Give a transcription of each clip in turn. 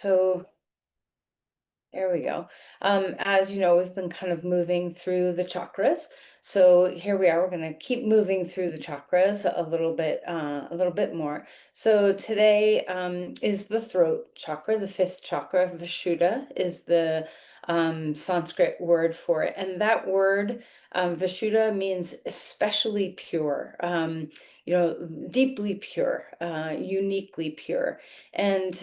So there we go. As you know, we've been kind of moving through the chakras. So here we are. We're going to keep moving through the chakras a little bit more. So today is the throat chakra, the fifth chakra. Vishuddha is the Sanskrit word for it, and that word Vishuddha means especially pure. Deeply pure, uniquely pure. And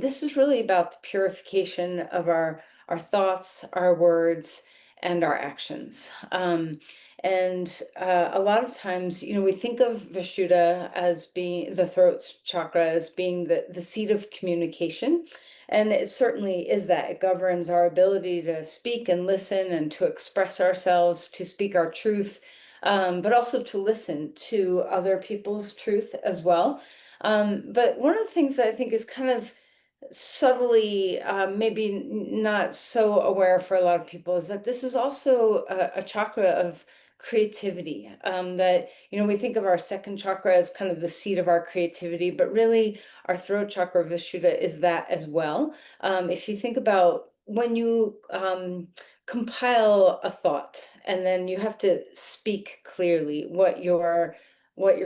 this is really about the purification of our thoughts, our words, and our actions. And a lot of times, we think of Vishuddha as being the throat chakra as being the seat of communication. And it certainly is that. It governs our ability to speak and listen and to express ourselves, to speak our truth, but also to listen to other people's truth as well. But one of the things that I think is kind of subtly, maybe not so aware for a lot of people, is that this is also a chakra of creativity. That, we think of our second chakra as kind of the seat of our creativity, but really our throat chakra, Vishuddha, is that as well. If you think about when you compile a thought and then you have to speak clearly what your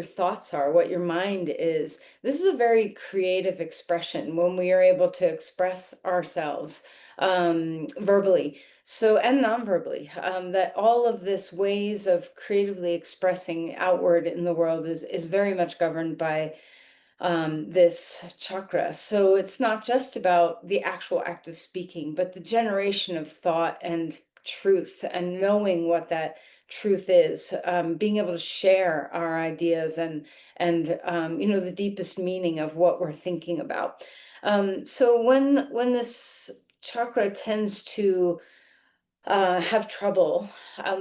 thoughts are, what your mind is. This is a very creative expression when we are able to express ourselves verbally, so and non-verbally. That all of this ways of creatively expressing outward in the world is very much governed by this chakra. So it's not just about the actual act of speaking, but the generation of thought and truth and knowing what that truth is, being able to share our ideas and the deepest meaning of what we're thinking about. So when this chakra tends to have trouble.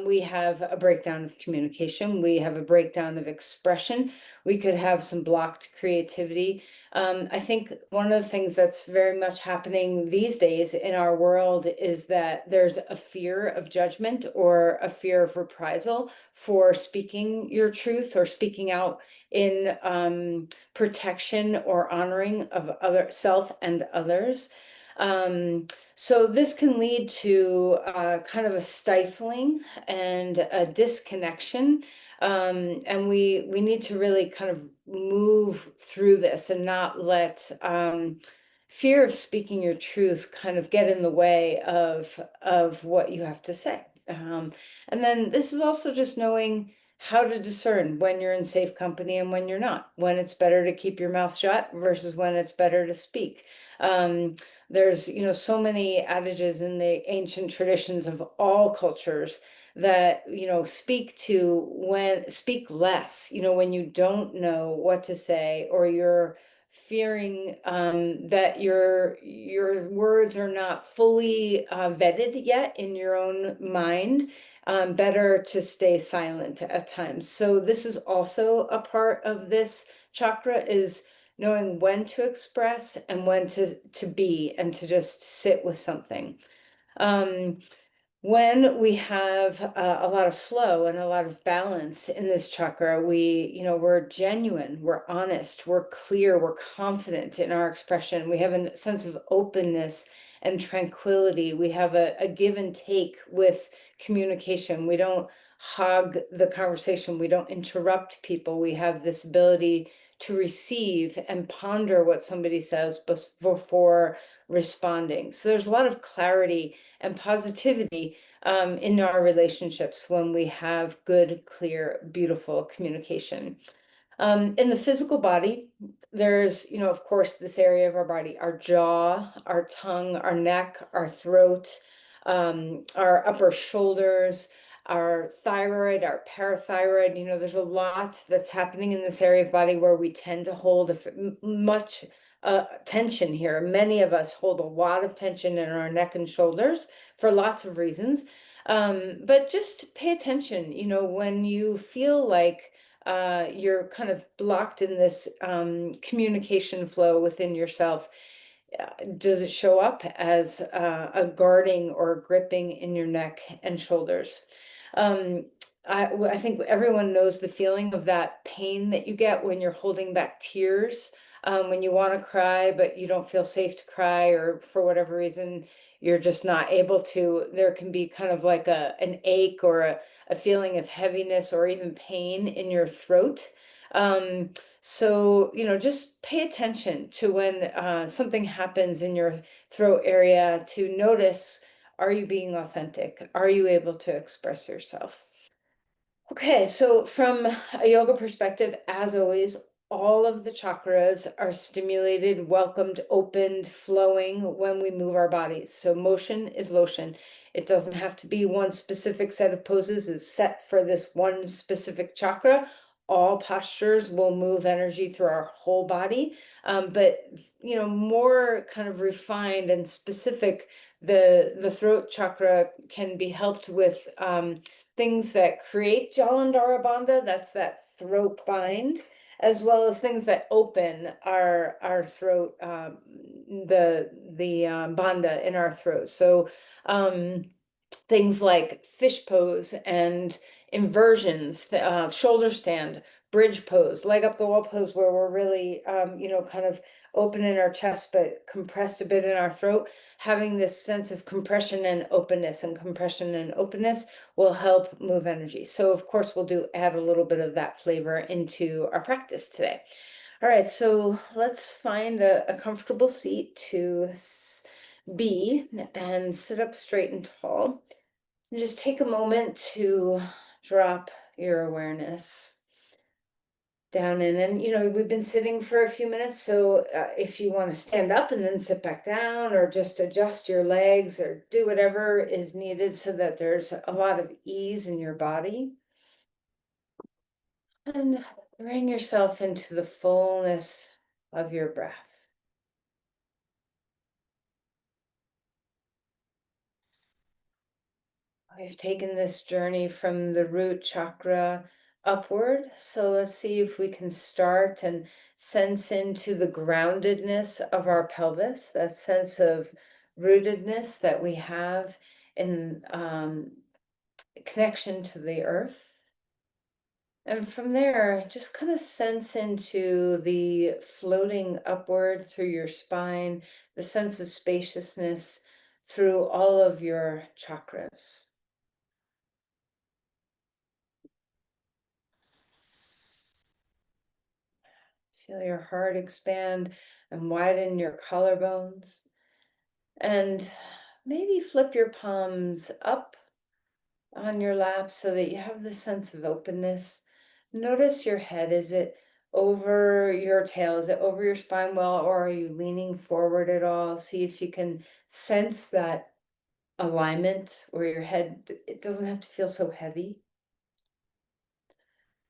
We have a breakdown of communication. We have a breakdown of expression. We could have some blocked creativity. I think one of the things that's very much happening these days in our world is that there's a fear of judgment or a fear of reprisal for speaking your truth or speaking out in protection or honoring of other self and others. So this can lead to kind of a stifling and a disconnection. And we need to really kind of move through this and not let fear of speaking your truth kind of get in the way of what you have to say. And then this is also just knowing how to discern when you're in safe company and when you're not, when it's better to keep your mouth shut versus when it's better to speak. There's, so many adages in the ancient traditions of all cultures that, speak less, when you don't know what to say or you're fearing that your words are not fully vetted yet in your own mind. Better to stay silent at times. So this is also a part of this chakra, is knowing when to express and when to be and to just sit with something. Um, when we have a lot of flow and a lot of balance in this chakra, we're genuine, we're honest, we're clear, we're confident in our expression. We have a sense of openness and tranquility. We have a give and take with communication. We don't hog the conversation. We don't interrupt people. We have this ability to receive and ponder what somebody says before responding. So there's a lot of clarity and positivity in our relationships when we have good, clear, beautiful communication. In the physical body, there's, of course, this area of our body, our jaw, our tongue, our neck, our throat, our upper shoulders, our thyroid, our parathyroid. There's a lot that's happening in this area of body where we tend to hold much tension here. Many of us hold a lot of tension in our neck and shoulders for lots of reasons. But just pay attention, when you feel like you're kind of blocked in this communication flow within yourself. Does it show up as a guarding or gripping in your neck and shoulders? I think everyone knows the feeling of that pain that you get when you're holding back tears when you want to cry, but you don't feel safe to cry, or for whatever reason, you're just not able to. There can be kind of like an ache or a feeling of heaviness or even pain in your throat. Um, so, just pay attention to when something happens in your throat area, to notice, are you being authentic? Are you able to express yourself? Okay, so from a yoga perspective, as always, all of the chakras are stimulated, welcomed, opened, flowing when we move our bodies. So motion is lotion. It doesn't have to be one specific set of poses is set for this one specific chakra. All postures will move energy through our whole body. But more kind of refined and specific, the throat chakra can be helped with things that create Jalandhara Bandha, that's that throat bind, as well as things that open our throat, the bandha in our throat. So things like fish pose and inversions, shoulder stand, bridge pose, leg up the wall pose, where we're really, kind of open in our chest, but compressed a bit in our throat. Having this sense of compression and openness, and compression and openness will help move energy. So of course, we'll add a little bit of that flavor into our practice today. All right, so let's find a comfortable seat to be, and sit up straight and tall. And just take a moment to drop your awareness down in. And we've been sitting for a few minutes, so if you want to stand up and then sit back down, or just adjust your legs, or do whatever is needed so that there's a lot of ease in your body. And bring yourself into the fullness of your breath. We've taken this journey from the root chakra upward. So let's see if we can start and sense into the groundedness of our pelvis, that sense of rootedness that we have in connection to the earth. And from there, just kind of sense into the floating upward through your spine, the sense of spaciousness through all of your chakras. Feel your heart expand and widen your collarbones. And maybe flip your palms up on your lap so that you have this sense of openness. Notice your head. Is it over your tail? Is it over your spine well, or are you leaning forward at all? See if you can sense that alignment where your head, it doesn't have to feel so heavy.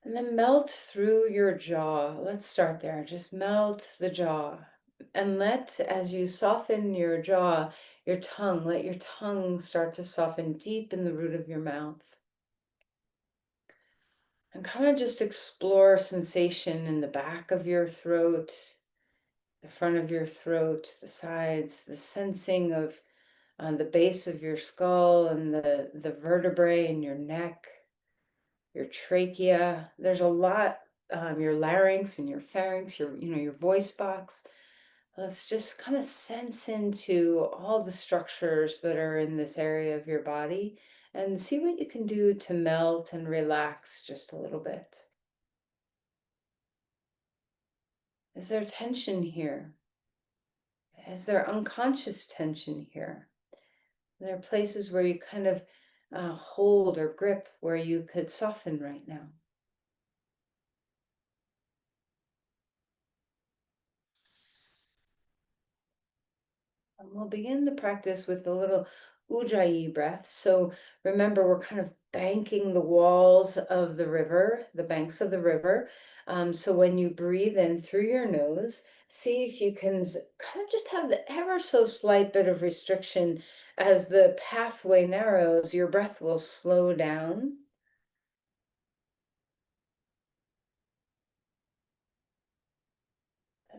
And then melt through your jaw. Let's start there. Just melt the jaw. And as you soften your jaw, let your tongue start to soften deep in the root of your mouth. And kind of just explore sensation in the back of your throat, the front of your throat, the sides, the sensing of the base of your skull, and the vertebrae in your neck, your trachea. There's a lot, your larynx and your pharynx, your voice box. Let's just kind of sense into all the structures that are in this area of your body, and see what you can do to melt and relax just a little bit. Is there tension here? Is there unconscious tension here? There are places where you kind of hold or grip, where you could soften right now. And we'll begin the practice with a little ujjayi breath. So remember, we're kind of banking the walls of the river, the banks of the river. So when you breathe in through your nose, see if you can kind of just have the ever so slight bit of restriction. As the pathway narrows, your breath will slow down.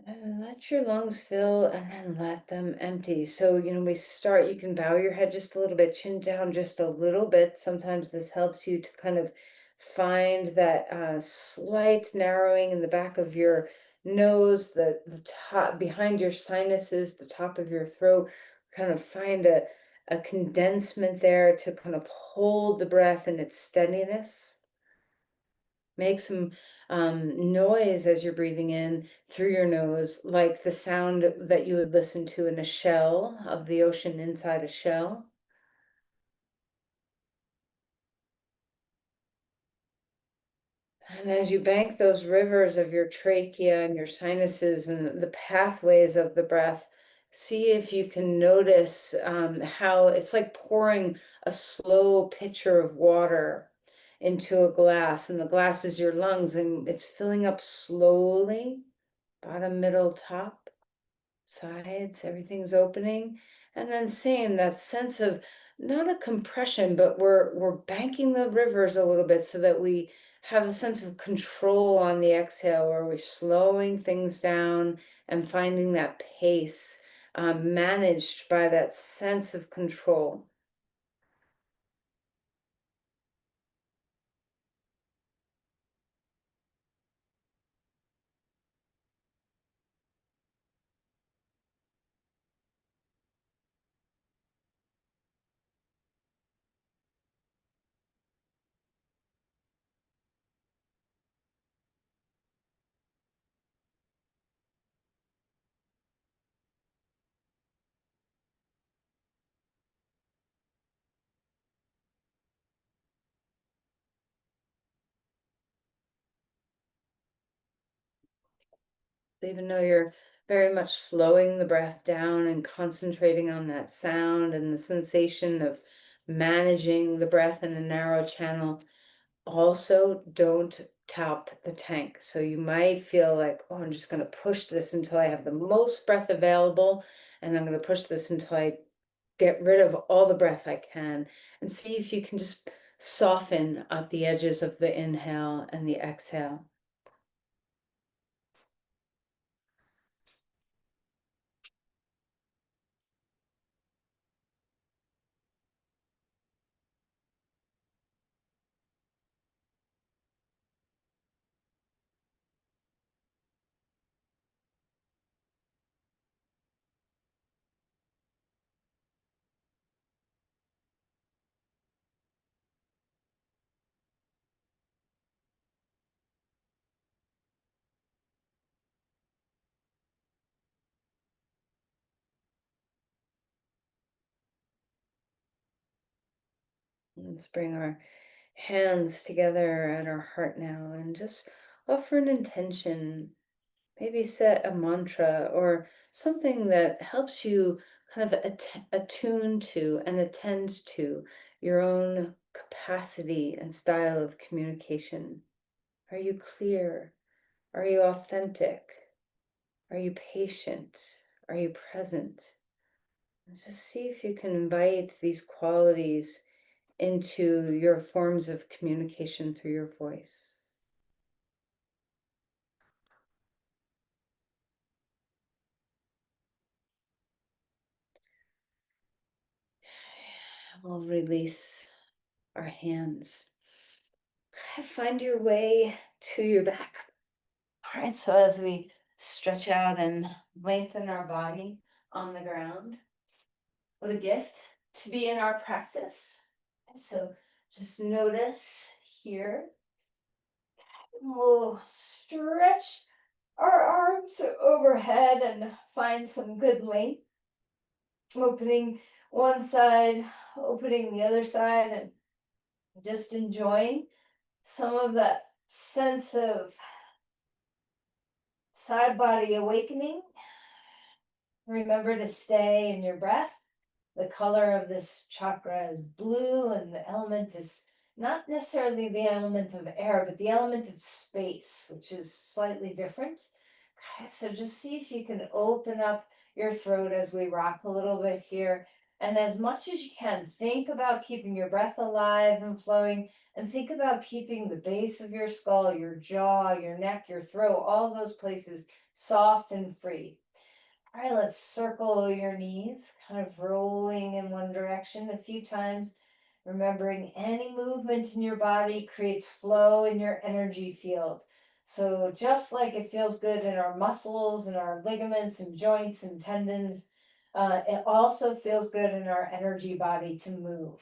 And let your lungs fill, and then let them empty. So, you can bow your head just a little bit, chin down just a little bit. Sometimes this helps you to kind of find that slight narrowing in the back of your nose, the top behind your sinuses, the top of your throat, kind of find a condensement there to kind of hold the breath in its steadiness. Make some noise as you're breathing in through your nose, like the sound that you would listen to in a shell of the ocean inside a shell. And as you bank those rivers of your trachea and your sinuses and the pathways of the breath, see if you can notice how it's like pouring a slow pitcher of water into a glass, and the glass is your lungs, and it's filling up slowly, bottom, middle, top, sides, everything's opening. And then same, that sense of not a compression, but we're banking the rivers a little bit so that we have a sense of control on the exhale, where we're slowing things down and finding that pace, managed by that sense of control. Even though you're very much slowing the breath down and concentrating on that sound and the sensation of managing the breath in a narrow channel, also don't tap the tank. So you might feel like, oh, I'm just going to push this until I have the most breath available, and I'm going to push this until I get rid of all the breath I can, and see if you can just soften at the edges of the inhale and the exhale. Let's bring our hands together at our heart now and just offer an intention. Maybe set a mantra or something that helps you kind of attune to and attend to your own capacity and style of communication. Are you clear? Are you authentic? Are you patient? Are you present? And just see if you can invite these qualities into your forms of communication through your voice. We'll release our hands. Find your way to your back. All right, so as we stretch out and lengthen our body on the ground, what a gift to be in our practice. So just notice here, we'll stretch our arms overhead and find some good length, opening one side, opening the other side, and just enjoying some of that sense of side body awakening. Remember to stay in your breath. The color of this chakra is blue, and the element is not necessarily the element of air, but the element of space, which is slightly different. Okay, so just see if you can open up your throat as we rock a little bit here. And as much as you can, think about keeping your breath alive and flowing, and think about keeping the base of your skull, your jaw, your neck, your throat, all those places soft and free. All right, let's circle your knees, kind of rolling in one direction a few times, remembering any movement in your body creates flow in your energy field. So just like it feels good in our muscles and our ligaments and joints and tendons, it also feels good in our energy body to move.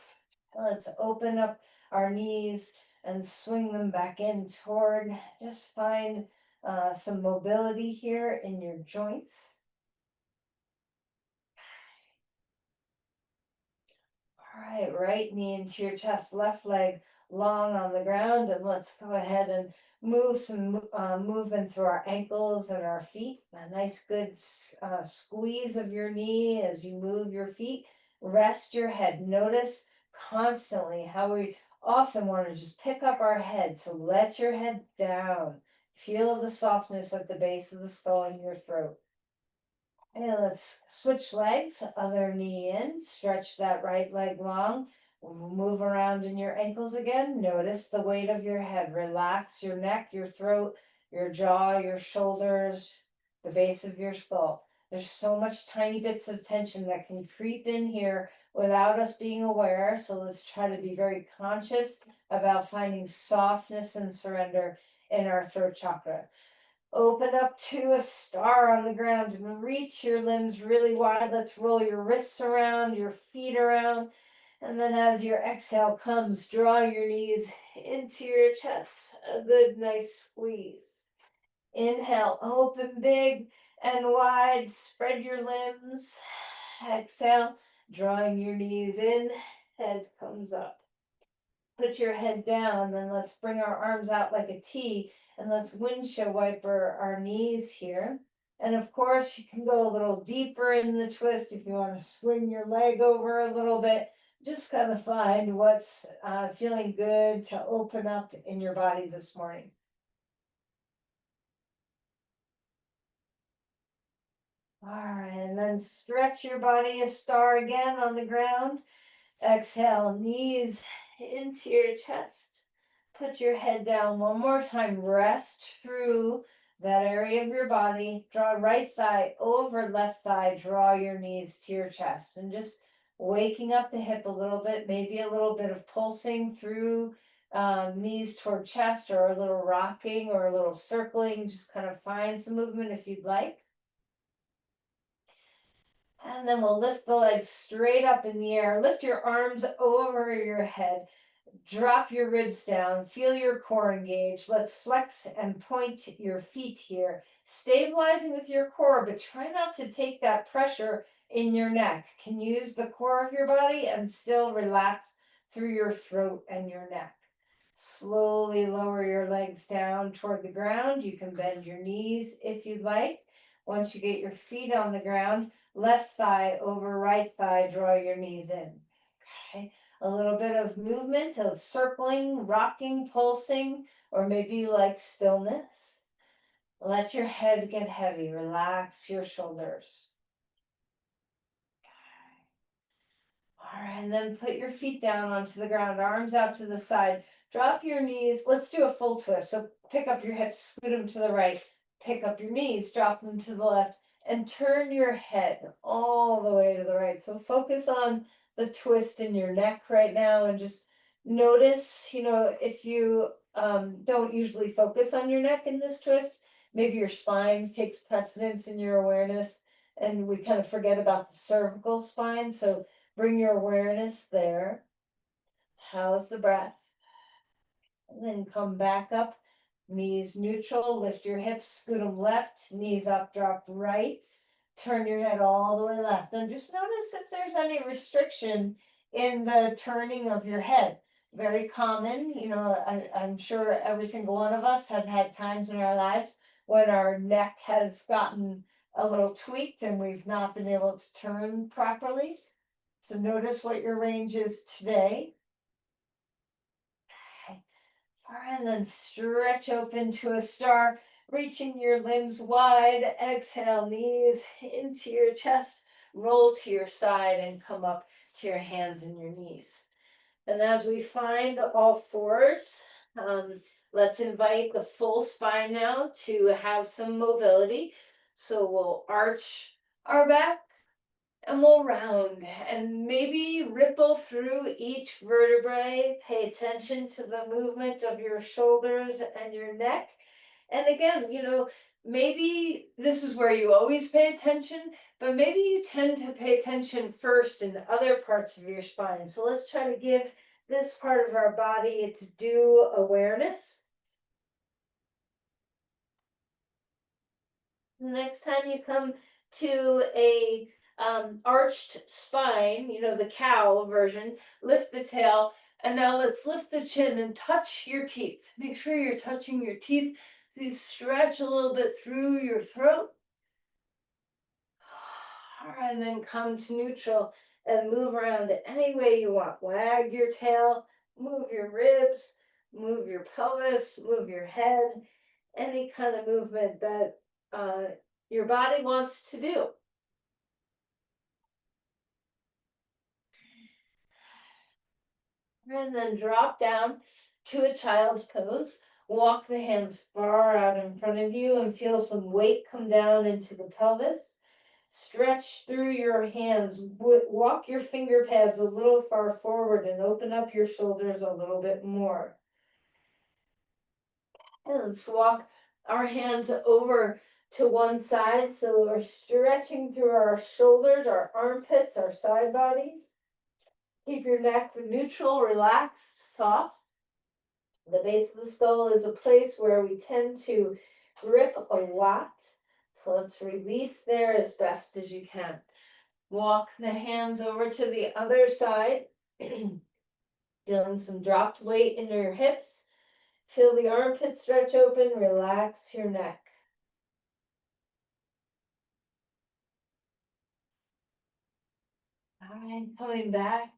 Let's open up our knees and swing them back in toward, just find some mobility here in your joints. All right, right knee into your chest, left leg long on the ground, and let's go ahead and move some movement through our ankles and our feet. A nice good squeeze of your knee as you move your feet. Rest your head. Notice constantly how we often want to just pick up our head. So let your head down. Feel the softness at the base of the skull and your throat. And let's switch legs, other knee in, stretch that right leg long, move around in your ankles again. Notice the weight of your head, relax your neck, your throat, your jaw, your shoulders, the base of your skull. There's so much tiny bits of tension that can creep in here without us being aware. So let's try to be very conscious about finding softness and surrender in our throat chakra. Open up to a star on the ground and reach your limbs really wide. Let's roll your wrists around, your feet around. And then as your exhale comes, draw your knees into your chest. A good, nice squeeze. Inhale, open big and wide. Spread your limbs. Exhale, drawing your knees in. Head comes up. Put your head down, then let's bring our arms out like a T, and let's windshield wiper our knees here. And of course, you can go a little deeper in the twist if you want to swing your leg over a little bit. Just kind of find what's feeling good to open up in your body this morning. All right, and then stretch your body a star again on the ground. Exhale, knees into your chest. Put your head down one more time. Rest through that area of your body. Draw right thigh over left thigh. Draw your knees to your chest. And just waking up the hip a little bit. Maybe a little bit of pulsing through knees toward chest, or a little rocking or a little circling. Just kind of find some movement if you'd like. And then we'll lift the legs straight up in the air. Lift your arms over your head. Drop your ribs down. Feel your core engage. Let's flex and point your feet here. Stabilizing with your core, but try not to take that pressure in your neck. Can use the core of your body and still relax through your throat and your neck. Slowly lower your legs down toward the ground. You can bend your knees if you'd like. Once you get your feet on the ground, left thigh over right thigh, draw your knees in. Okay, a little bit of movement, of circling, rocking, pulsing, or maybe you like stillness. Let your head get heavy, relax your shoulders. All right, and then put your feet down onto the ground, arms out to the side. Drop your knees. Let's do a full twist. So pick up your hips, scoot them to the right, pick up your knees, drop them to the left, and turn your head all the way to the right. So focus on the twist in your neck right now, and just notice, if you don't usually focus on your neck in this twist, maybe your spine takes precedence in your awareness, and we kind of forget about the cervical spine. So bring your awareness there. How's the breath? And then come back up. Knees neutral. Lift your hips, scoot them left. Knees up, drop right. Turn your head all the way left. And just notice if there's any restriction in the turning of your head. Very common. I'm sure every single one of us have had times in our lives when our neck has gotten a little tweaked and we've not been able to turn properly. So notice what your range is today. Okay. All right, and then stretch open to a star, reaching your limbs wide. Exhale, knees into your chest, roll to your side and come up to your hands and your knees. And as we find all fours, let's invite the full spine now to have some mobility. So we'll arch our back, and we'll round and maybe ripple through each vertebrae. Pay attention to the movement of your shoulders and your neck. And again, maybe this is where you always pay attention, but maybe you tend to pay attention first in other parts of your spine. So let's try to give this part of our body its due awareness. The next time you come to a arched spine, the cow version, lift the tail, and now let's lift the chin and touch your teeth. Make sure you're touching your teeth. So you stretch a little bit through your throat. All right, and then come to neutral and move around any way you want. Wag your tail, move your ribs, move your pelvis, move your head, any kind of movement that uh, your body wants to do. And then drop down to a child's pose. Walk the hands far out in front of you and feel some weight come down into the pelvis. Stretch through your hands. Walk your finger pads a little far forward and open up your shoulders a little bit more. And let's walk our hands over to one side so we're stretching through our shoulders, our armpits, our side bodies. Keep your neck neutral, relaxed, soft. The base of the skull is a place where we tend to grip a lot. So let's release there as best as you can. Walk the hands over to the other side. Feeling some dropped weight in your hips. Feel the armpits stretch open, relax your neck. All right, coming back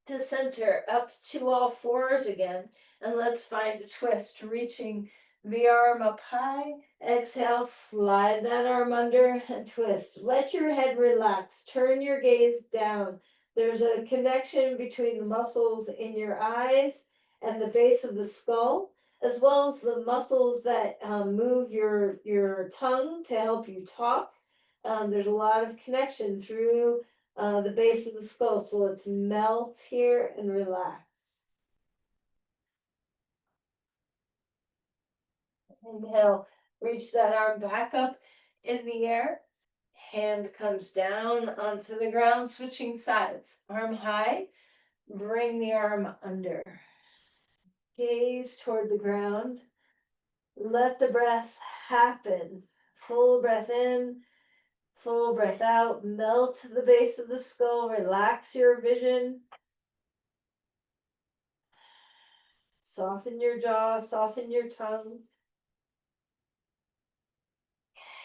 to center, up to all fours again. And let's find a twist, reaching the arm up high. Exhale, slide that arm under and twist. Let your head relax. Turn your gaze down. There's a connection between the muscles in your eyes and the base of the skull, as well as the muscles that move your tongue to help you talk. There's a lot of connection through the base of the skull. So let's melt here and relax. Inhale, reach that arm back up in the air. Hand comes down onto the ground, switching sides. Arm high, bring the arm under. Gaze toward the ground. Let the breath happen. Full breath in, full breath out. Melt the base of the skull, relax your vision. Soften your jaw, soften your tongue.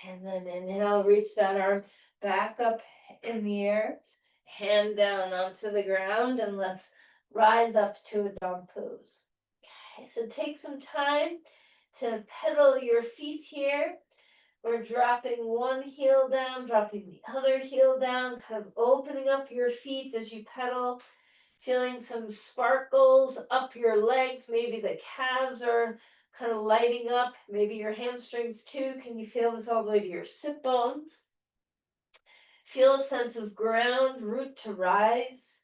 And then inhale, reach that arm back up in the air. Hand down onto the ground, and let's rise up to a dog pose. Okay, so take some time to pedal your feet here. We're dropping one heel down, dropping the other heel down, kind of opening up your feet as you pedal. Feeling some sparkles up your legs. Maybe the calves are kind of lighting up. Maybe your hamstrings too. Can you feel this all the way to your sit bones? Feel a sense of ground, root to rise.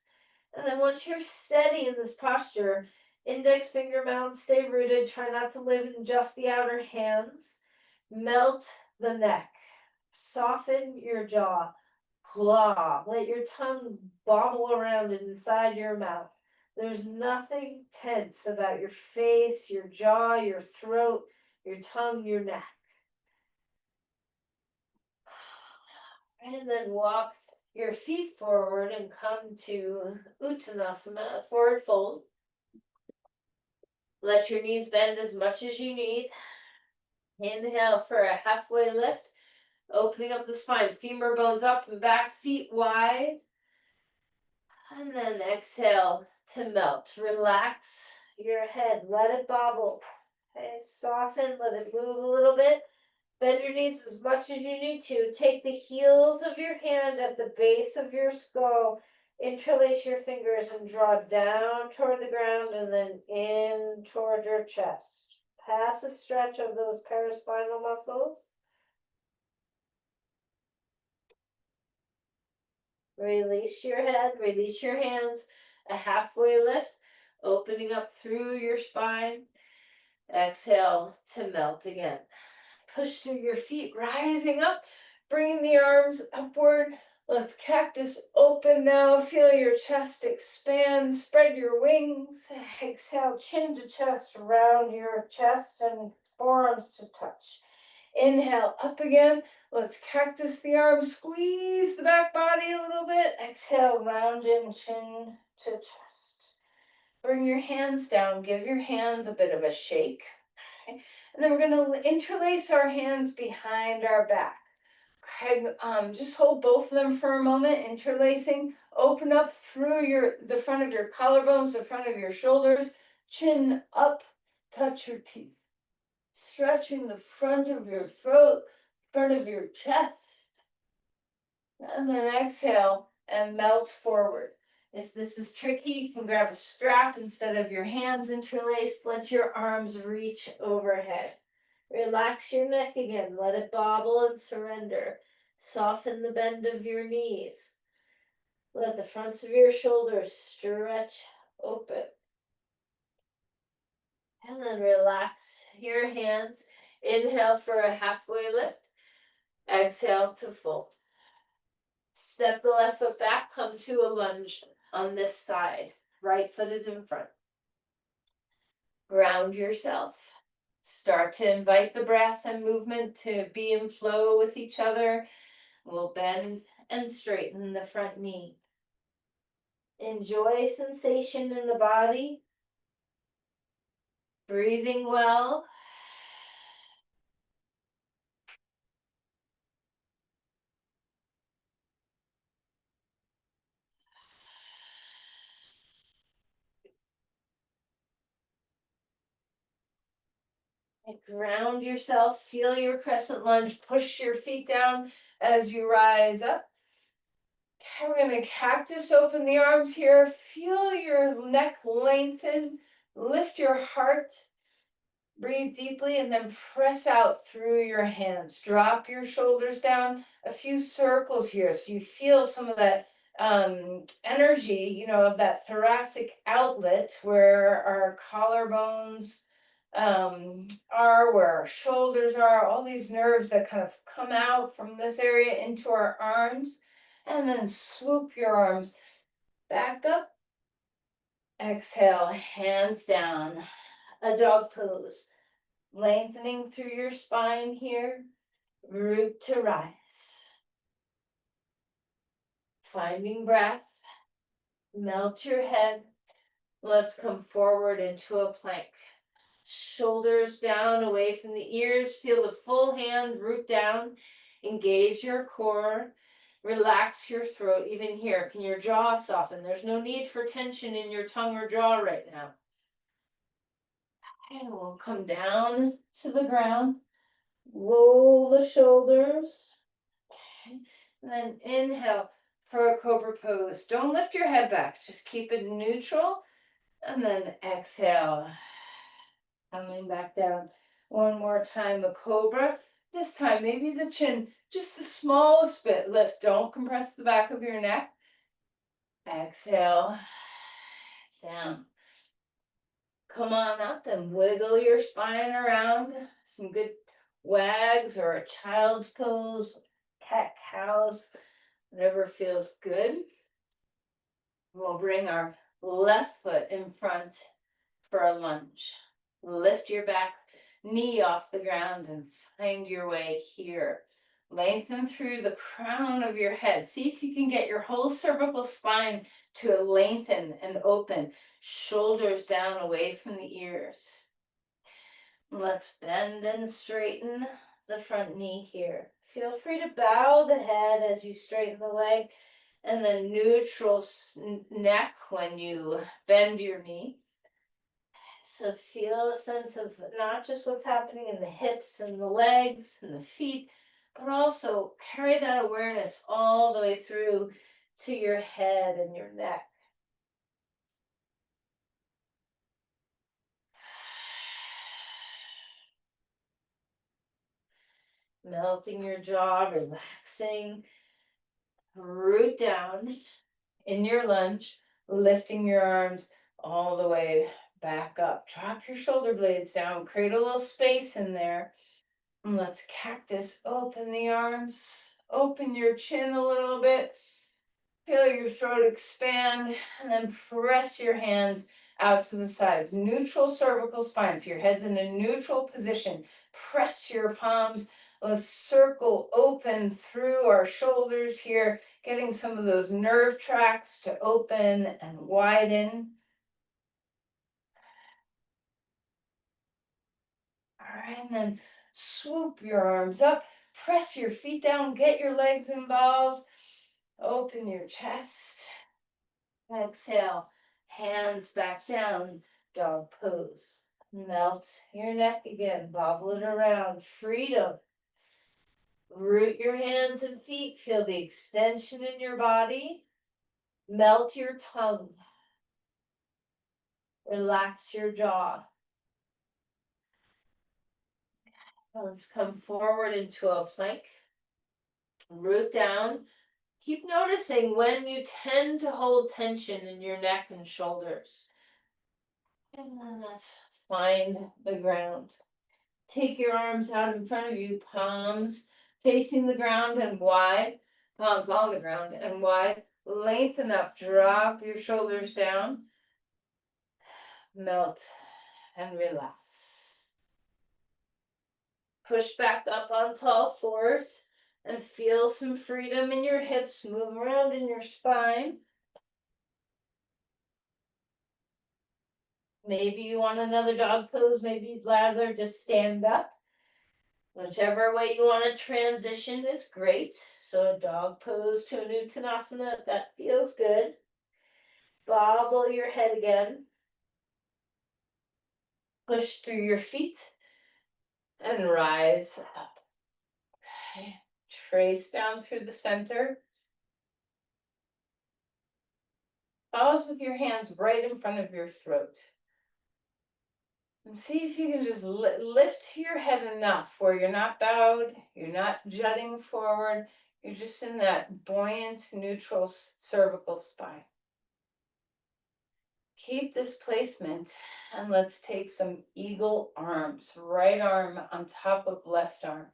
And then once you're steady in this posture, index finger mound, stay rooted. Try not to live in just the outer hands. Melt the neck. Soften your jaw. Blah. Let your tongue bobble around inside your mouth. There's nothing tense about your face, your jaw, your throat, your tongue, your neck. And then walk your feet forward and come to Uttanasana, forward fold. Let your knees bend as much as you need. Inhale for a halfway lift, opening up the spine, femur bones up and back, feet wide. And then exhale to melt. Relax your head. Let it bobble. Okay, soften. Let it move a little bit. Bend your knees as much as you need to. Take the heels of your hand at the base of your skull. Interlace your fingers and draw down toward the ground and then in toward your chest. Passive stretch of those paraspinal muscles. Release your head, release your hands, a halfway lift, opening up through your spine. Exhale to melt again. push through your feet, rising up, bringing the arms upward. Let's cactus open now. Feel your chest expand, spread your wings. Exhale, chin to chest, round your chest and forearms to touch. Inhale, up again. Let's cactus the arms, squeeze the back body a little bit. Exhale, round in, chin to chest. Bring your hands down, give your hands a bit of a shake. Okay. And then we're going to interlace our hands behind our back. Okay, just hold both of them for a moment, interlacing. Open up through the front of your collarbones, the front of your shoulders, chin up, touch your teeth. Stretching the front of your throat, front of your chest. And then exhale and melt forward. If this is tricky, you can grab a strap instead of your hands interlaced. Let your arms reach overhead. Relax your neck again. Let it bobble and surrender. Soften the bend of your knees. Let the fronts of your shoulders stretch open. And then relax your hands. Inhale for a halfway lift. Exhale to fold. Step the left foot back, come to a lunge on this side. Right foot is in front. Ground yourself. Start to invite the breath and movement to be in flow with each other. We'll bend and straighten the front knee. Enjoy sensation in the body. Breathing well. And ground yourself. Feel your crescent lunge. Push your feet down as you rise up. Okay, we're going to cactus open the arms here. Feel your neck lengthen. Lift your heart. Breathe deeply and then press out through your hands. Drop your shoulders down. A few circles here so you feel some of that energy, of that thoracic outlet where our collarbones are, where our shoulders are, all these nerves that kind of come out from this area into our arms. And then swoop your arms back up. Exhale, hands down. A dog pose. Lengthening through your spine here. Root to rise. Finding breath. Melt your head. Let's come forward into a plank. Shoulders down, away from the ears. Feel the full hand root down. Engage your core. Relax your throat. Even here, can your jaw soften? There's no need for tension in your tongue or jaw right now. And we'll come down to the ground. Roll the shoulders. Okay. And then inhale for a cobra pose. Don't lift your head back. Just keep it neutral. And then exhale. Coming back down. One more time, a cobra. This time, maybe the chin, just the smallest bit lift. Don't compress the back of your neck. Exhale. Down. Come on up and wiggle your spine around. Some good wags or a child's pose, cat cows, whatever feels good. We'll bring our left foot in front for a lunge. Lift your back knee off the ground and find your way here. Lengthen through the crown of your head. See if you can get your whole cervical spine to lengthen and open. Shoulders down away from the ears. Let's bend and straighten the front knee here. Feel free to bow the head as you straighten the leg, and then neutral neck when you bend your knee. So feel a sense of not just what's happening in the hips and the legs and the feet, but also carry that awareness all the way through to your head and your neck. Melting your jaw, relaxing. Root down in your lunge, lifting your arms all the way back up. Drop your shoulder blades down, create a little space in there. And let's cactus. Open the arms, open your chin a little bit. Feel your throat expand, and then press your hands out to the sides. Neutral cervical spine. So your head's in a neutral position. Press your palms. Let's circle open through our shoulders here, getting some of those nerve tracts to open and widen. All right, and then swoop your arms up, press your feet down, get your legs involved, open your chest. Exhale, hands back down, dog pose. Melt your neck again, bobble it around, freedom. Root your hands and feet, feel the extension in your body. Melt your tongue. Relax your jaw. Let's come forward into a plank. Root down. Keep noticing when you tend to hold tension in your neck and shoulders. And then let's find the ground. Take your arms out in front of you, palms facing the ground and wide, palms on the ground and wide. Lengthen up, drop your shoulders down, melt and relax. Push back up on tall fours and feel some freedom in your hips. Move around in your spine. Maybe you want another dog pose. Maybe you'd rather just stand up. Whichever way you want to transition is great. So a dog pose to a new Uttanasana, if that feels good. Bobble your head again. Push through your feet and rise up. Okay. Trace down through the center. Pause with your hands right in front of your throat. And see if you can just lift your head enough where you're not bowed, you're not jutting forward, you're just in that buoyant, neutral cervical spine. Keep this placement and let's take some eagle arms. Right arm on top of left arm.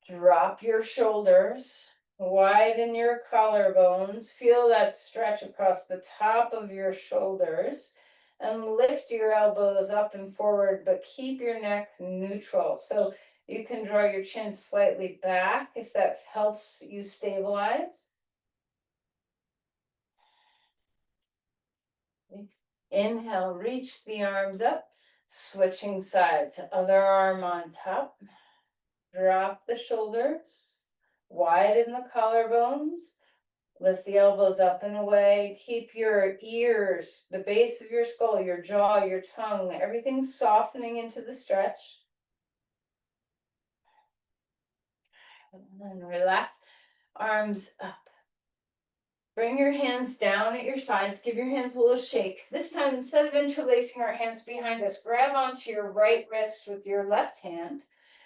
Drop your shoulders, widen your collarbones. Feel that stretch across the top of your shoulders. And lift your elbows up and forward, but keep your neck neutral. So you can draw your chin slightly back if that helps you stabilize. Inhale, reach the arms up, switching sides. Other arm on top. Drop the shoulders, widen the collarbones. Lift the elbows up and away. Keep your ears, the base of your skull, your jaw, your tongue, everything softening into the stretch. And then relax. Arms up. Bring your hands down at your sides. Give your hands a little shake. This time, instead of interlacing our hands behind us, grab onto your right wrist with your left hand.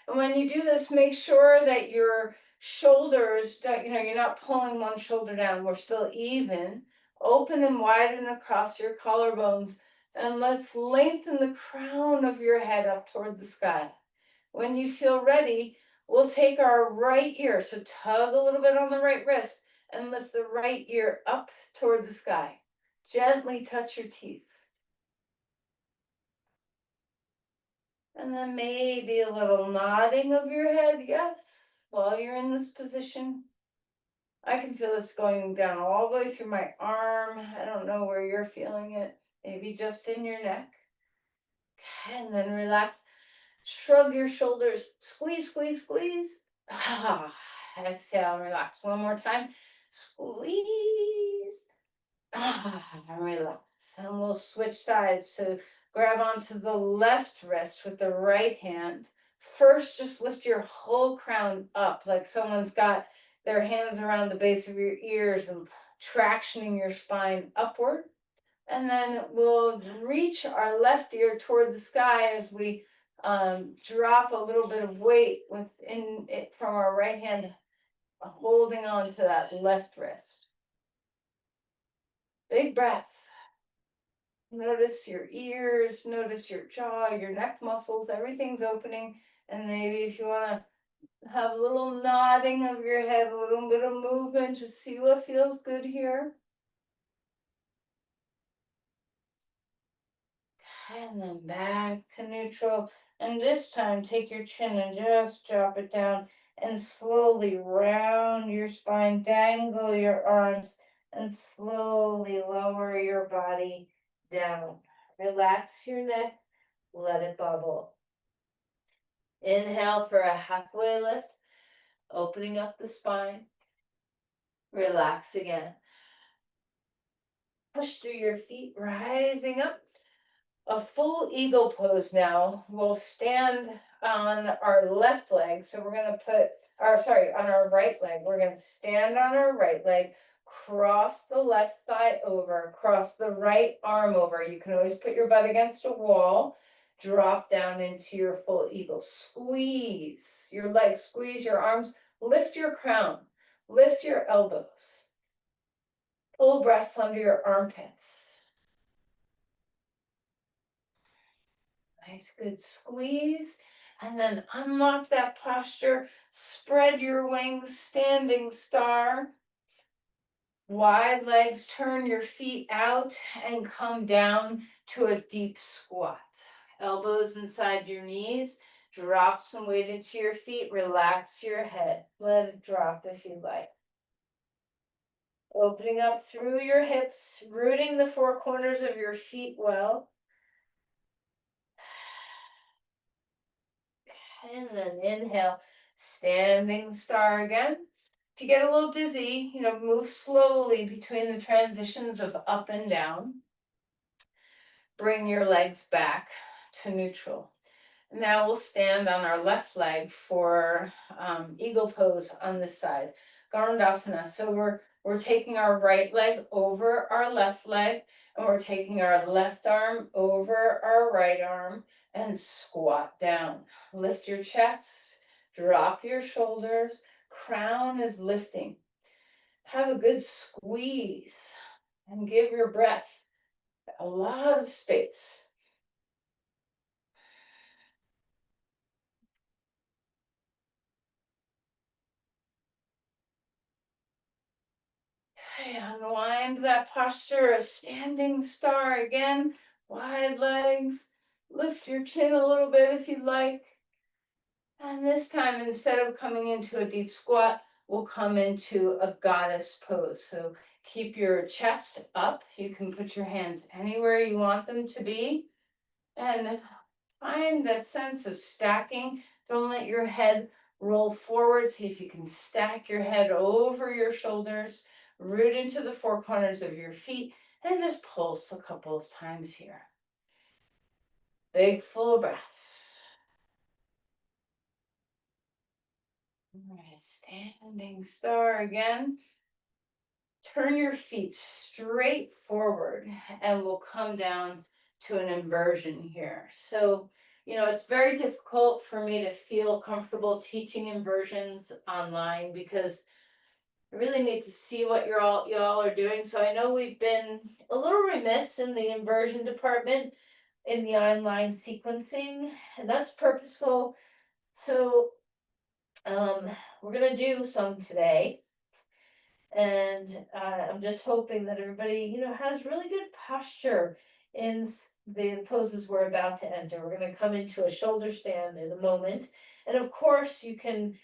And when you do this, make sure that your shoulders, you're not pulling one shoulder down. We're still even. Open and widen across your collarbones. And let's lengthen the crown of your head up toward the sky. When you feel ready, we'll take our right ear. So tug a little bit on the right wrist and lift the right ear up toward the sky. Gently touch your teeth. And then maybe a little nodding of your head, yes, while you're in this position. I can feel this going down all the way through my arm. I don't know where you're feeling it. Maybe just in your neck. Okay, and then relax. Shrug your shoulders. Squeeze, squeeze, squeeze. Exhale, relax. One more time. Squeeze. Relax. And we'll switch sides. So grab onto the left wrist with the right hand. First, just lift your whole crown up like someone's got their hands around the base of your ears and tractioning your spine upward. And then we'll reach our left ear toward the sky as we drop a little bit of weight within it from our right hand, holding on to that left wrist. Big breath. Notice your ears, notice your jaw, your neck muscles, everything's opening. And maybe if you want to have a little nodding of your head, a little bit of movement, just see what feels good here. And then back to neutral. And this time, take your chin and just drop it down and slowly round your spine, dangle your arms, and slowly lower your body down. Relax your neck, let it bubble. Inhale for a halfway lift, opening up the spine. Relax again. Push through your feet, rising up. A full eagle pose now. We'll stand on our left leg. So we're going to on our right leg. We're going to stand on our right leg, cross the left thigh over, cross the right arm over. You can always put your butt against a wall, drop down into your full eagle. Squeeze your legs, squeeze your arms, lift your crown, lift your elbows. Full breaths under your armpits. Nice, good squeeze. And then unlock that posture. Spread your wings, standing star. Wide legs, turn your feet out and come down to a deep squat. Elbows inside your knees. Drop some weight into your feet. Relax your head. Let it drop if you like. Opening up through your hips, rooting the four corners of your feet well. And then inhale, standing star again. If you get a little dizzy, move slowly between the transitions of up and down. Bring your legs back to neutral. Now we'll stand on our left leg for eagle pose on this side, Garudasana. So we're taking our right leg over our left leg, and we're taking our left arm over our right arm, and squat down. Lift your chest, drop your shoulders, crown is lifting. Have a good squeeze, and give your breath a lot of space. Unwind that posture, a standing star again, wide legs. Lift your chin a little bit if you'd like. And this time, instead of coming into a deep squat, we'll come into a goddess pose. So keep your chest up. You can put your hands anywhere you want them to be. And find that sense of stacking. Don't let your head roll forward. See if you can stack your head over your shoulders. Root into the four corners of your feet and just pulse a couple of times here. Big full breaths. All right, standing star again. Turn your feet straight forward and we'll come down to an inversion here. So, it's very difficult for me to feel comfortable teaching inversions online because I really need to see what y'all are doing. So I know we've been a little remiss in the inversion department in the online sequencing, and that's purposeful. So we're gonna do some today, and I'm just hoping that everybody has really good posture in the poses we're about to enter. We're gonna come into a shoulder stand in a moment, and of course you can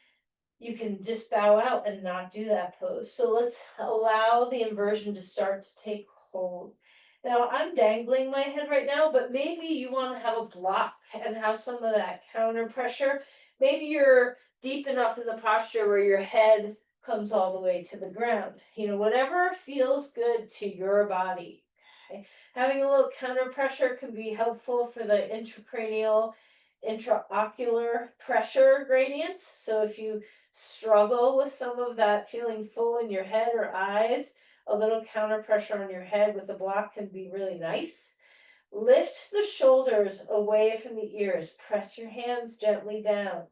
just bow out and not do that pose. So let's allow the inversion to start to take hold. Now I'm dangling my head right now, but maybe you want to have a block and have some of that counter pressure. Maybe you're deep enough in the posture where your head comes all the way to the ground. Whatever feels good to your body. Okay? Having a little counter pressure can be helpful for the intracranial, intraocular pressure gradients. So if you struggle with some of that feeling full in your head or eyes, a little counter pressure on your head with a block can be really nice. Lift the shoulders away from the ears. Press your hands gently down.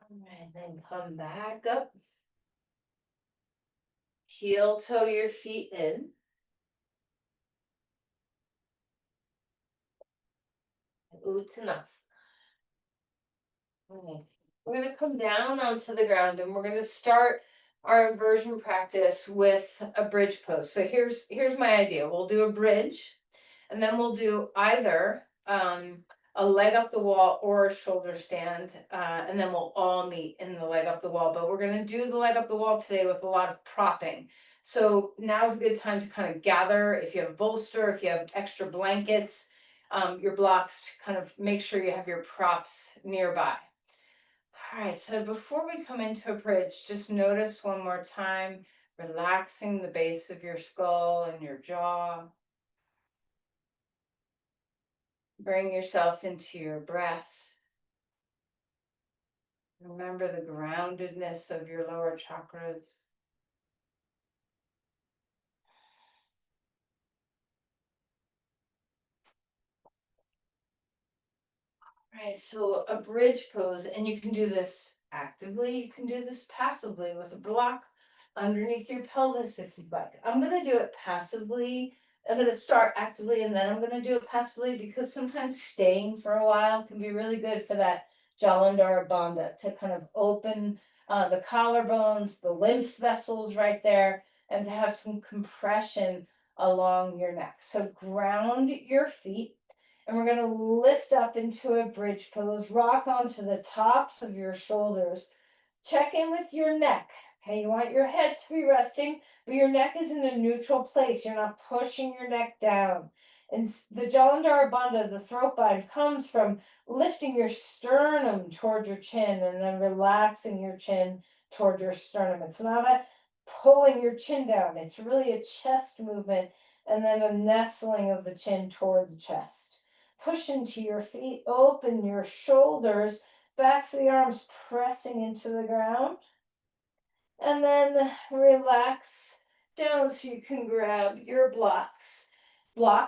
All right, then come back up. Heel toe your feet in. Uttanasana. Okay. We're going to come down onto the ground and we're going to start our inversion practice with a bridge pose. So here's my idea. We'll do a bridge and then we'll do either a leg up the wall or a shoulder stand, and then we'll all meet in the leg up the wall. But we're going to do the leg up the wall today with a lot of propping. So now's a good time to kind of gather, if you have a bolster, if you have extra blankets, your blocks, kind of make sure you have your props nearby. All right, so before we come into a bridge, just notice one more time, relaxing the base of your skull and your jaw. Bring yourself into your breath. Remember the groundedness of your lower chakras. Right, so a bridge pose, and you can do this actively, you can do this passively with a block underneath your pelvis if you'd like. I'm going to do it passively. I'm going to start actively and then I'm going to do it passively because sometimes staying for a while can be really good for that Jalandhara Bandha to kind of open the collarbones, the lymph vessels right there, and to have some compression along your neck. So ground your feet. And we're going to lift up into a bridge pose, rock onto the tops of your shoulders. Check in with your neck. Okay, you want your head to be resting, but your neck is in a neutral place. You're not pushing your neck down. And the Jalandhara Bandha, the throat bind, comes from lifting your sternum toward your chin and then relaxing your chin toward your sternum. It's not a pulling your chin down. It's really a chest movement and then a nestling of the chin toward the chest. Push into your feet, open your shoulders, backs of the arms pressing into the ground. And then relax down so you can grab your block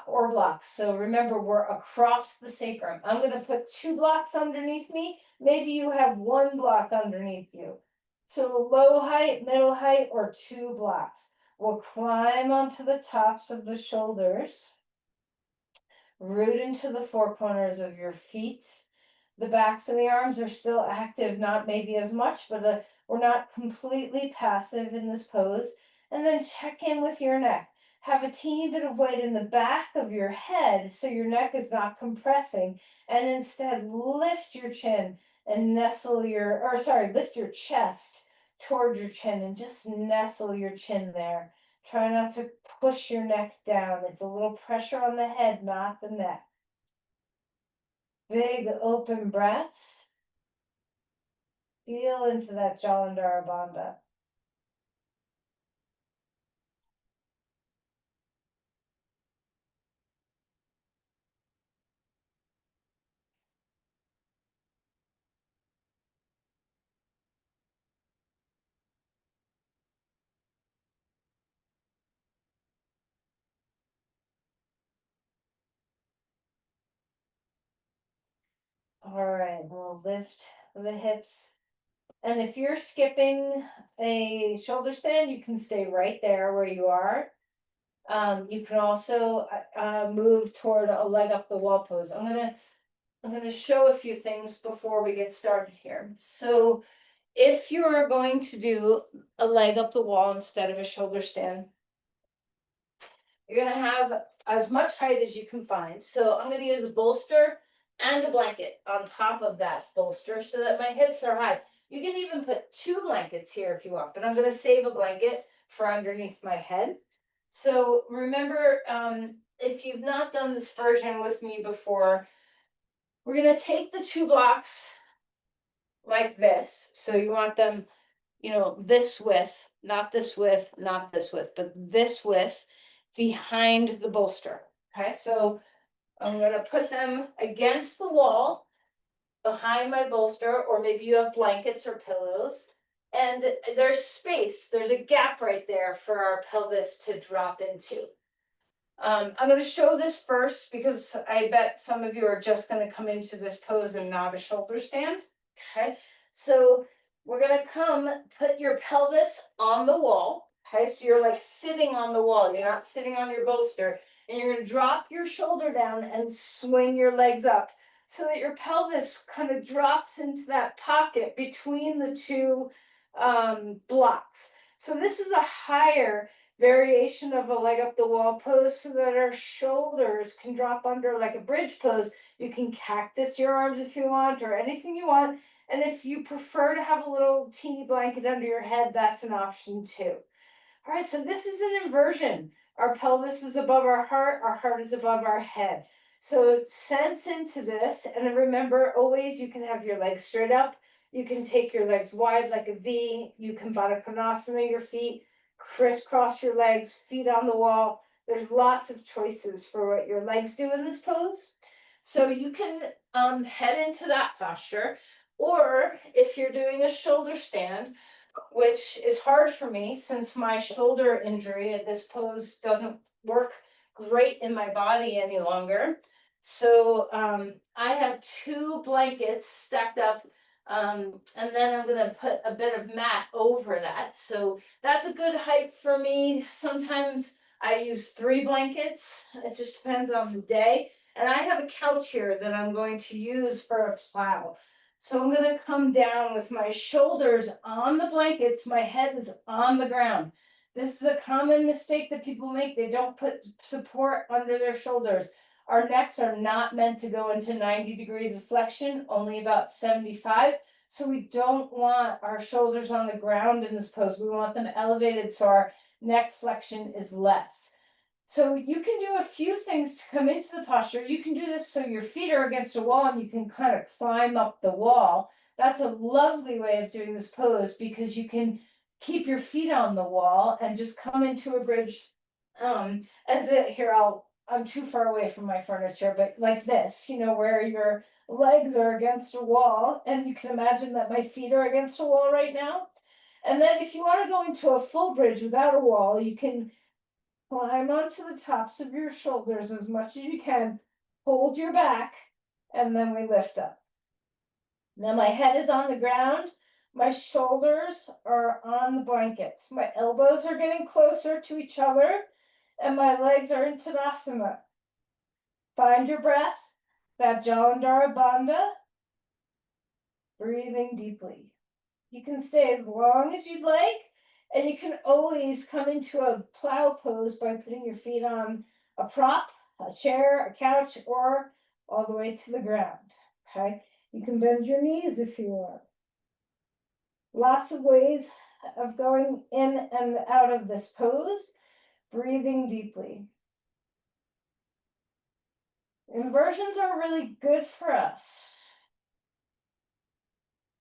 or blocks. So remember, we're across the sacrum. I'm going to put 2 blocks underneath me. Maybe you have 1 block underneath you. So low height, middle height, or 2 blocks. We'll climb onto the tops of the shoulders. Root into the 4 corners of your feet. The backs of the arms are still active, not maybe as much, but we're not completely passive in this pose. And then check in with your neck. Have a teeny bit of weight in the back of your head so your neck is not compressing. And instead lift your chin and lift your chest toward your chin and just nestle your chin there. Try not to push your neck down. It's a little pressure on the head, not the neck. Big open breaths. Feel into that Jalandhara Bandha. All right, we'll lift the hips. And if you're skipping a shoulder stand, you can stay right there where you are. You can also move toward a leg up the wall pose. I'm gonna show a few things before we get started here. So if you're going to do a leg up the wall instead of a shoulder stand, you're gonna have as much height as you can find. So I'm gonna use a bolster and a blanket on top of that bolster so that my hips are high. You can even put 2 blankets here if you want, but I'm gonna save a blanket for underneath my head. So remember, if you've not done this version with me before, we're gonna take the 2 blocks like this. So you want them, this width, not this width, not this width, but this width behind the bolster. Okay, so I'm gonna put them against the wall behind my bolster, or maybe you have blankets or pillows. And there's space, there's a gap right there for our pelvis to drop into. I'm going to show this first because I bet some of you are just going to come into this pose and not a shoulder stand. Okay, so we're going to put your pelvis on the wall. Okay, so you're like sitting on the wall, you're not sitting on your bolster, and you're gonna drop your shoulder down and swing your legs up so that your pelvis kind of drops into that pocket between the two blocks. So this is a higher variation of a leg up the wall pose so that our shoulders can drop under like a bridge pose. You can cactus your arms if you want, or anything you want. And if you prefer to have a little teeny blanket under your head, that's an option too. All right, so this is an inversion. Our pelvis is above our heart is above our head. So sense into this, and remember, always you can have your legs straight up. You can take your legs wide like a V. You can Baddha Konasana your feet, crisscross your legs, feet on the wall. There's lots of choices for what your legs do in this pose. So you can head into that posture, or if you're doing a shoulder stand, which is hard for me since my shoulder injury at this pose doesn't work great in my body any longer. So I have two blankets stacked up, and then I'm gonna put a bit of mat over that. So that's a good height for me. Sometimes I use 3 blankets. It just depends on the day. And I have a couch here that I'm going to use for a plow. So I'm gonna come down with my shoulders on the blankets, my head is on the ground. This is a common mistake that people make. They don't put support under their shoulders. Our necks are not meant to go into 90 degrees of flexion, only about 75. So we don't want our shoulders on the ground in this pose. We want them elevated so our neck flexion is less. So you can do a few things to come into the posture. You can do this so your feet are against a wall and you can kind of climb up the wall. That's a lovely way of doing this pose because you can keep your feet on the wall and just come into a bridge. I'm too far away from my furniture, but like this, where your legs are against a wall, and you can imagine that my feet are against a wall right now. And then if you want to go into a full bridge without a wall, you can climb onto the tops of your shoulders as much as you can. Hold your back, and then we lift up. Now my head is on the ground. My shoulders are on the blankets. My elbows are getting closer to each other, and my legs are in Tadasana. Find your breath, that Jalandhara Bandha. Breathing deeply. You can stay as long as you'd like, and you can always come into a plow pose by putting your feet on a prop, a chair, a couch, or all the way to the ground. Okay, you can bend your knees if you want. Lots of ways of going in and out of this pose. Breathing deeply. Inversions are really good for us,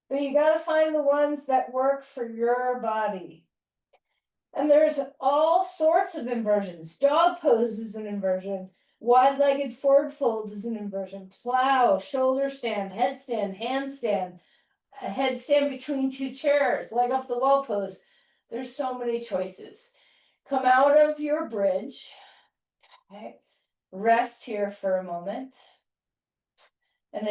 but you got to find the ones that work for your body. And there's all sorts of inversions. Dog pose is an inversion. Wide-legged forward fold is an inversion. Plow, shoulder stand, headstand, handstand, a headstand between two chairs, leg up the wall pose. There's so many choices. Come out of your bridge. Okay. Rest here for a moment. And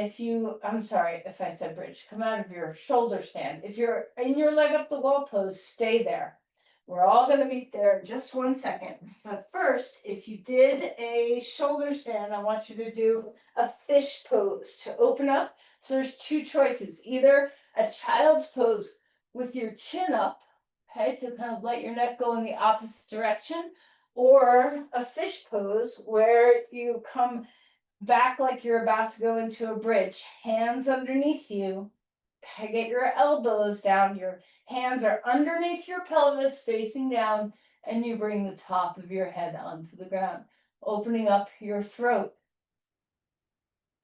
I'm sorry if I said bridge, come out of your shoulder stand. If you're in your leg up the wall pose, stay there. We're all going to meet there in just 1 second. But first, if you did a shoulder stand, I want you to do a fish pose to open up. So there's 2 choices, either a child's pose with your chin up, okay, to kind of let your neck go in the opposite direction, or a fish pose where you come back like you're about to go into a bridge, hands underneath you. Get your elbows down, your hands are underneath your pelvis facing down, and you bring the top of your head onto the ground, opening up your throat.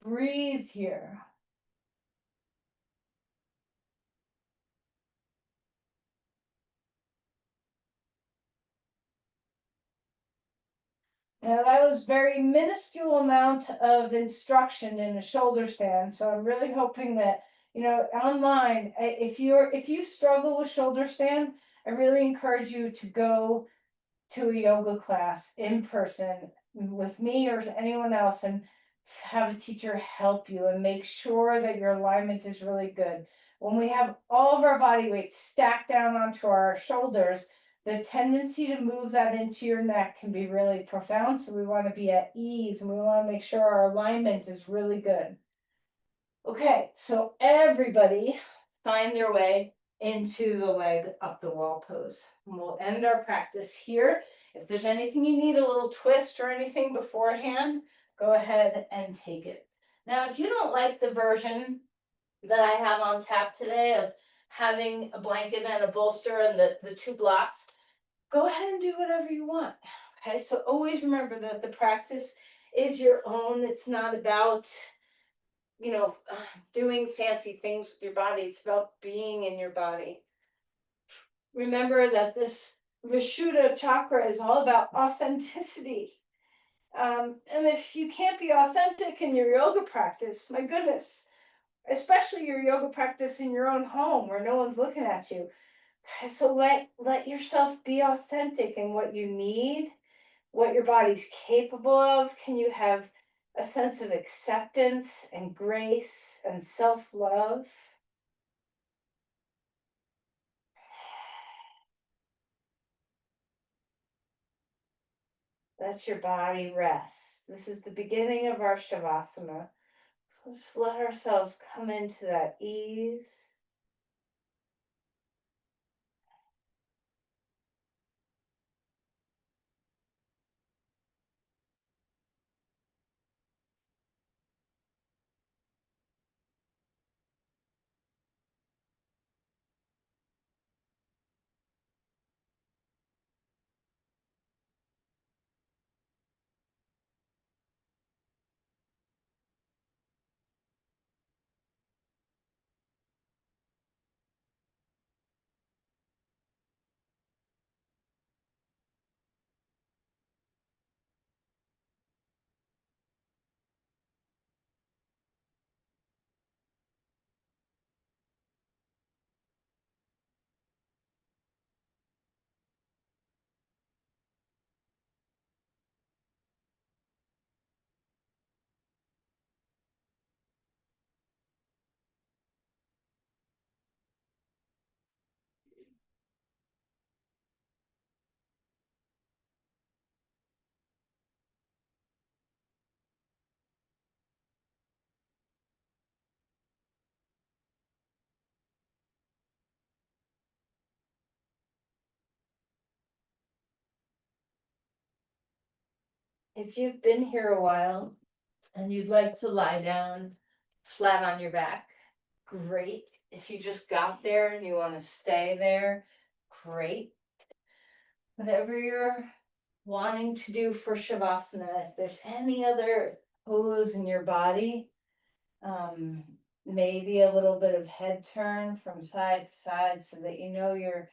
Breathe here. Now that was very minuscule amount of instruction in a shoulder stand, so I'm really hoping that online, if you struggle with shoulder stand, I really encourage you to go to a yoga class in person with me or anyone else and have a teacher help you and make sure that your alignment is really good. When we have all of our body weight stacked down onto our shoulders, the tendency to move that into your neck can be really profound. So we want to be at ease and we want to make sure our alignment is really good. Okay, so everybody find their way into the leg up the wall pose. And we'll end our practice here. If there's anything you need, a little twist or anything beforehand, go ahead and take it. Now, if you don't like the version that I have on tap today of having a blanket and a bolster and the two blocks, go ahead and do whatever you want. Okay, so always remember that the practice is your own. It's not about, doing fancy things with your body. It's about being in your body. Remember that this Vishudda chakra is all about authenticity. And if you can't be authentic in your yoga practice, my goodness, especially your yoga practice in your own home where no one's looking at you. So let yourself be authentic in what you need, what your body's capable of. Can you have a sense of acceptance and grace and self-love? Let your body rest. This is the beginning of our Shavasana. So just let ourselves come into that ease. If you've been here a while and you'd like to lie down flat on your back, great. If you just got there and you want to stay there, great. Whatever you're wanting to do for Shavasana, if there's any other pose in your body, um, maybe a little bit of head turn from side to side so that you know your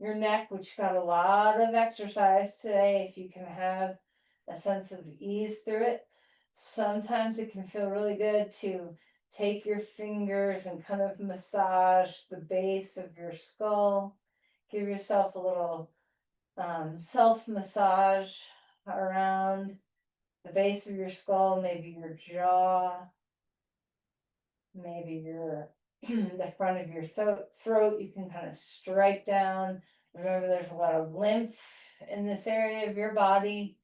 neck, which got a lot of exercise today, if you can have a sense of ease through it. Sometimes it can feel really good to take your fingers and kind of massage the base of your skull. Give yourself a little self massage around the base of your skull, maybe your jaw, maybe your the front of your throat. You can kind of strike down. Remember, there's a lot of lymph in this area of your body.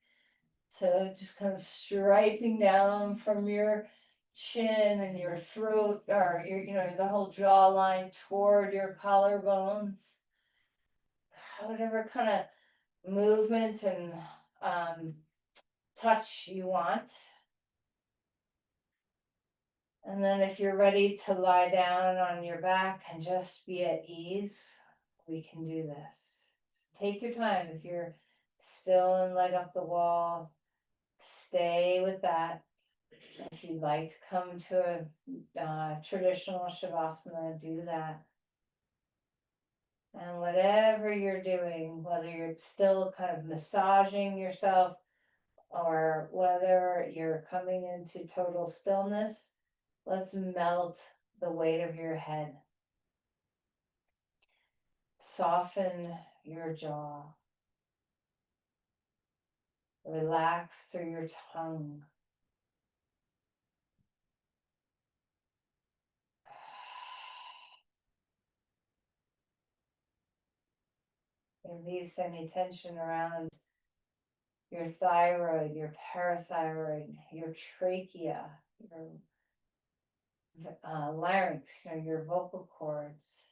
So just kind of striping down from your chin and your throat, or the whole jawline toward your collarbones. Whatever kind of movement and touch you want. And then if you're ready to lie down on your back and just be at ease, we can do this. So take your time. If you're still in leg up the wall, stay with that. If you'd like to come to a traditional Shavasana, do that. And whatever you're doing, whether you're still kind of massaging yourself or whether you're coming into total stillness, let's melt the weight of your head. Soften your jaw. Relax through your tongue. Release any tension around your thyroid, your parathyroid, your trachea, your larynx, your vocal cords,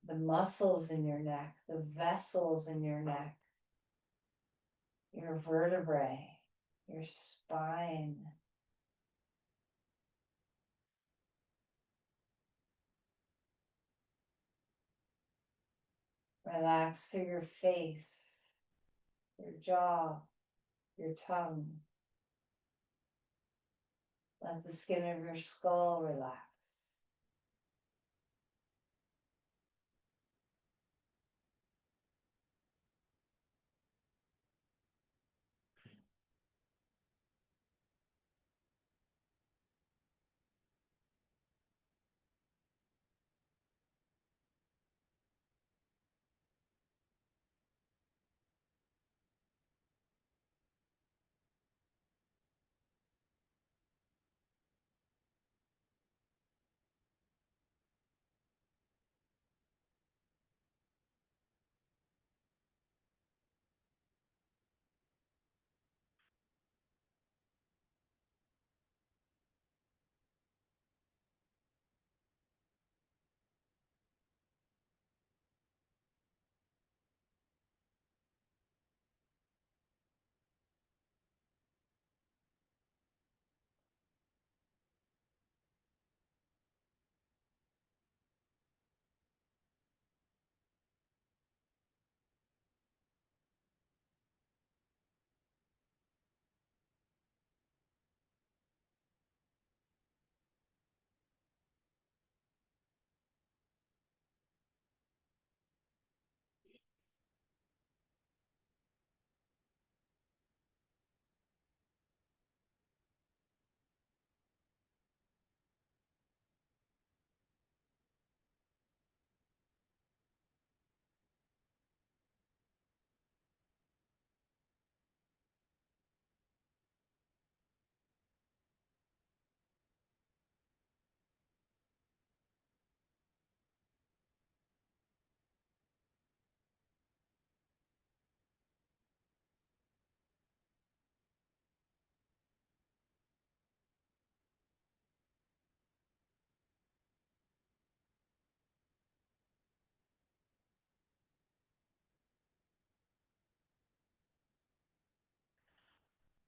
the muscles in your neck, the vessels in your neck, your vertebrae, your spine. Relax through your face, your jaw, your tongue. Let the skin of your skull relax.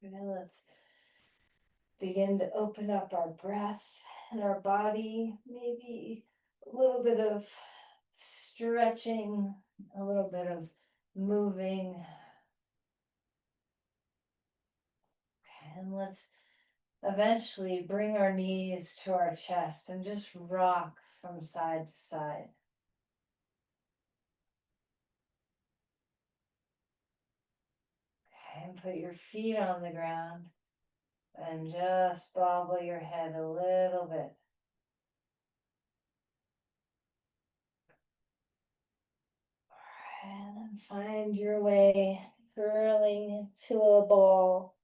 Now let's begin to open up our breath and our body, maybe a little bit of stretching, a little bit of moving. Okay, and let's eventually bring our knees to our chest and just rock from side to side. Okay, and put your feet on the ground and just bobble your head a little bit. And then find your way curling to a ball.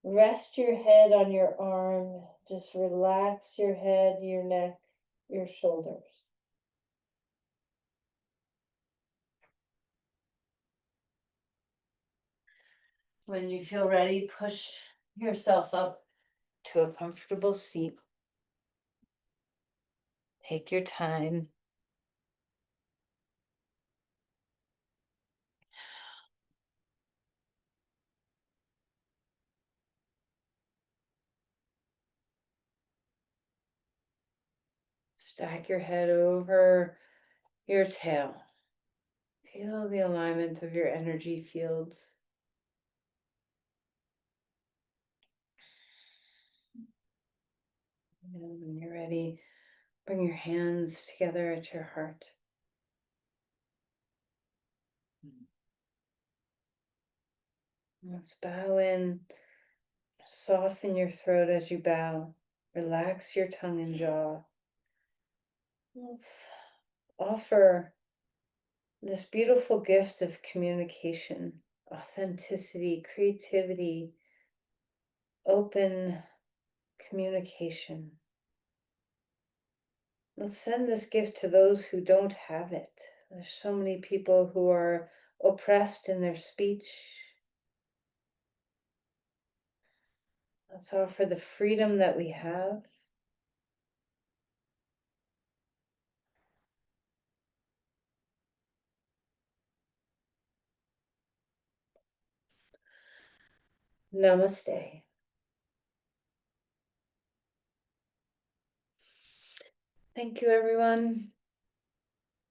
Rest your head on your arm. Just relax your head, your neck, your shoulders. When you feel ready, push yourself up to a comfortable seat. Take your time. Stack your head over your tail. Feel the alignment of your energy fields. And when you're ready, bring your hands together at your heart. Let's bow in. Soften your throat as you bow. Relax your tongue and jaw. Let's offer this beautiful gift of communication, authenticity, creativity, open communication. Let's send this gift to those who don't have it. There's so many people who are oppressed in their speech. Let's offer the freedom that we have. Namaste. Thank you, everyone.